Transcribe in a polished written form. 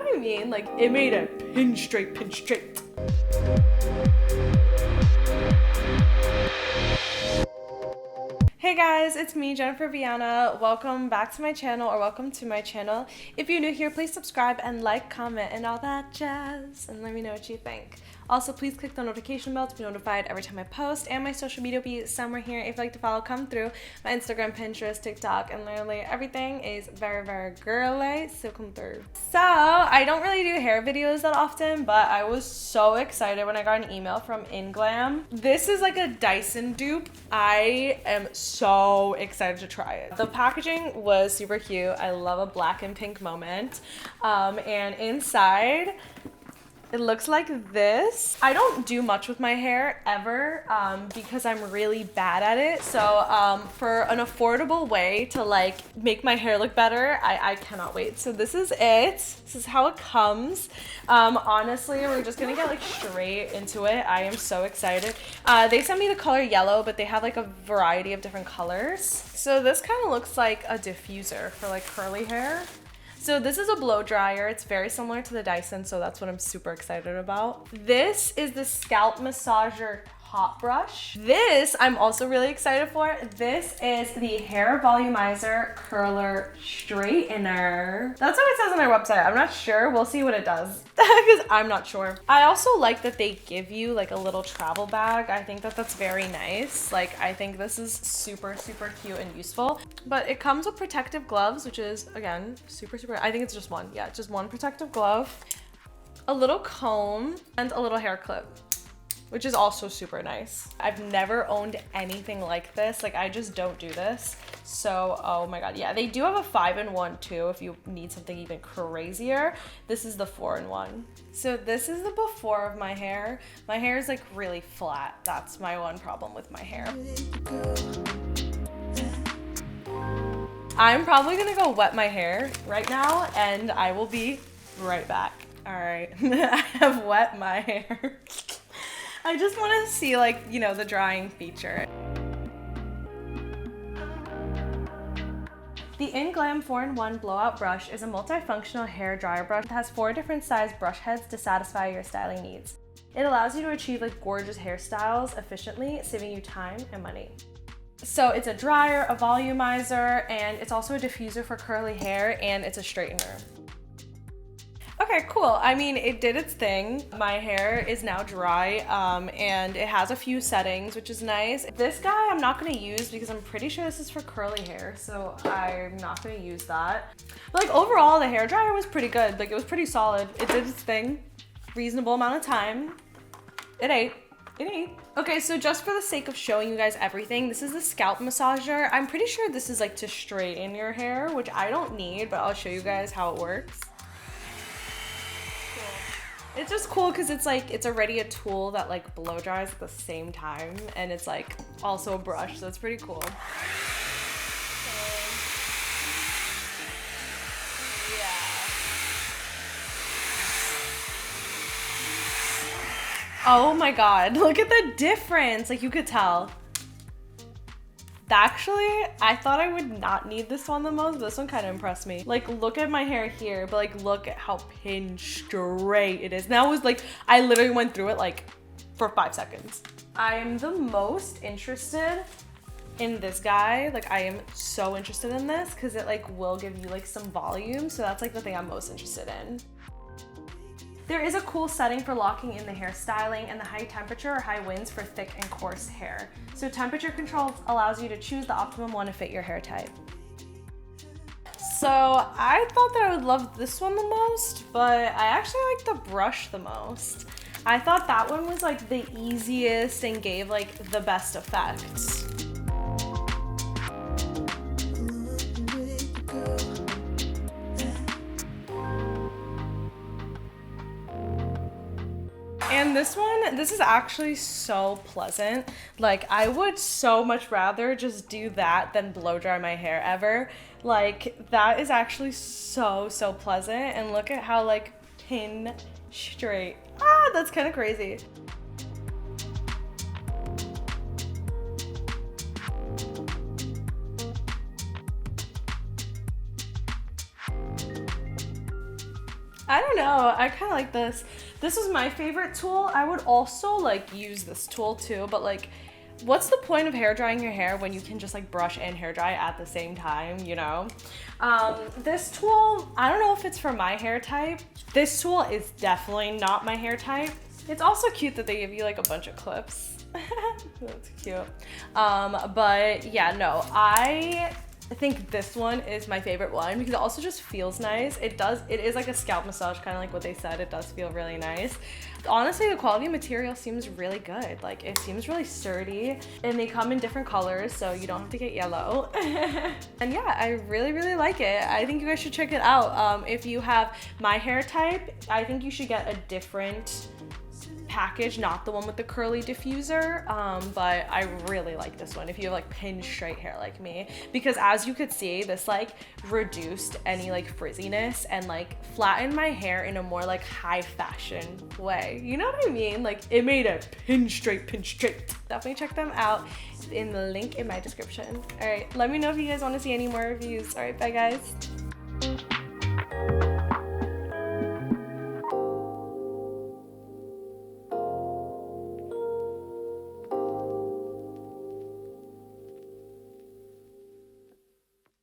what I mean? Like, it made a pinch straight. Hey guys, it's me, Jennifer-Biana. Welcome back to my channel, or welcome to my channel. If you're new here, please subscribe and like, comment, and all that jazz, and let me know what you think. Also, please click the notification bell to be notified every time I post, and my social media will be somewhere here. If you'd like to follow, come through. My Instagram, Pinterest, TikTok, and literally everything is very, very girly, so come through. So, I don't really do hair videos that often, but I was so excited when I got an email from INGLAM. This is like a Dyson dupe. I am so excited to try it. The packaging was super cute. I love a black and pink moment. And inside, it looks like this. I don't do much with my hair ever because I'm really bad at it. So for an affordable way to like make my hair look better, I cannot wait. So this is it. This is how it comes. Honestly, we're just gonna get like straight into it. I am so excited. They sent me the color yellow, but they have like a variety of different colors. So this kind of looks like a diffuser for like curly hair. So this is a blow dryer. It's very similar to the Dyson, so that's what I'm super excited about. This is the scalp massager hot brush. This I'm also really excited for. This is the hair volumizer curler straightener. That's what it says on their website. I'm not sure. We'll see what it does because I'm not sure. I also like that they give you like a little travel bag. I think that that's very nice. Like, I think this is super, super cute and useful. But it comes with protective gloves, which is, again, super, super, I think it's just one. Yeah, just one protective glove, a little comb, and a little hair clip, which is also super nice. I've never owned anything like this. Like, I just don't do this. So, oh my God. Yeah, they do have a 5-in-1 too if you need something even crazier. This is the 4-in-1. So this is the before of my hair. My hair is like really flat. That's my one problem with my hair. I'm probably gonna go wet my hair right now and I will be right back. All right, I have wet my hair. I just want to see, like, you know, the drying feature. The INGLAM 4-in-1 blowout brush is a multifunctional hair dryer brush that has 4 different size brush heads to satisfy your styling needs. It allows you to achieve like gorgeous hairstyles efficiently, saving you time and money. So it's a dryer, a volumizer, and it's also a diffuser for curly hair, and it's a straightener. Okay, cool. I mean, it did its thing. My hair is now dry, and it has a few settings, which is nice. This guy I'm not gonna use because I'm pretty sure this is for curly hair, so I'm not gonna use that. But like overall, the hair dryer was pretty good. Like, it was pretty solid. It did its thing. Reasonable amount of time. It ate. Okay, so just for the sake of showing you guys everything, this is the scalp massager. I'm pretty sure this is like to straighten your hair, which I don't need, but I'll show you guys how it works. It's just cool because it's like, it's already a tool that like blow dries at the same time, and it's like also a brush, so it's pretty cool. Oh my God, look at the difference. Like, you could tell. Actually, I thought I would not need this one the most, but this one kind of impressed me. Like, look at my hair here, but like, look at how pin straight it is. Now it was like, I literally went through it like for 5 seconds. I'm the most interested in this guy. Like, I am so interested in this because it like will give you like some volume. So that's like the thing I'm most interested in. There is a cool setting for locking in the hair styling and the high temperature or high winds for thick and coarse hair. So temperature control allows you to choose the optimum one to fit your hair type. So I thought that I would love this one the most, but I actually like the brush the most. I thought that one was like the easiest and gave like the best effects. And this one, this is actually so pleasant. Like, I would so much rather just do that than blow dry my hair ever. Like, that is actually so, so pleasant. And look at how like pin straight. Ah, that's kind of crazy. I don't know. I kind of like this. This is my favorite tool. I would also like use this tool too, but like, what's the point of hair drying your hair when you can just like brush and hair dry at the same time, you know? This tool, I don't know if it's for my hair type. This tool is definitely not my hair type. It's also cute that they give you like a bunch of clips. That's cute. But yeah, no, I think this one is my favorite one because it also just feels nice. It is like a scalp massage, kind of like what they said. It does feel really nice. Honestly, the quality of material seems really good. Like, it seems really sturdy, and they come in different colors, so you don't have to get yellow. And yeah, I really, really like it. I think you guys should check it out. If you have my hair type, I think you should get a different package, not the one with the curly diffuser, but I really like this one if you have like pinned straight hair like me, because as you could see, this like reduced any like frizziness and like flattened my hair in a more like high fashion way, you know what I mean? Like, it made a pin straight. Definitely check them out in the link in my description. All right, let me know if you guys want to see any more reviews. All right, bye guys.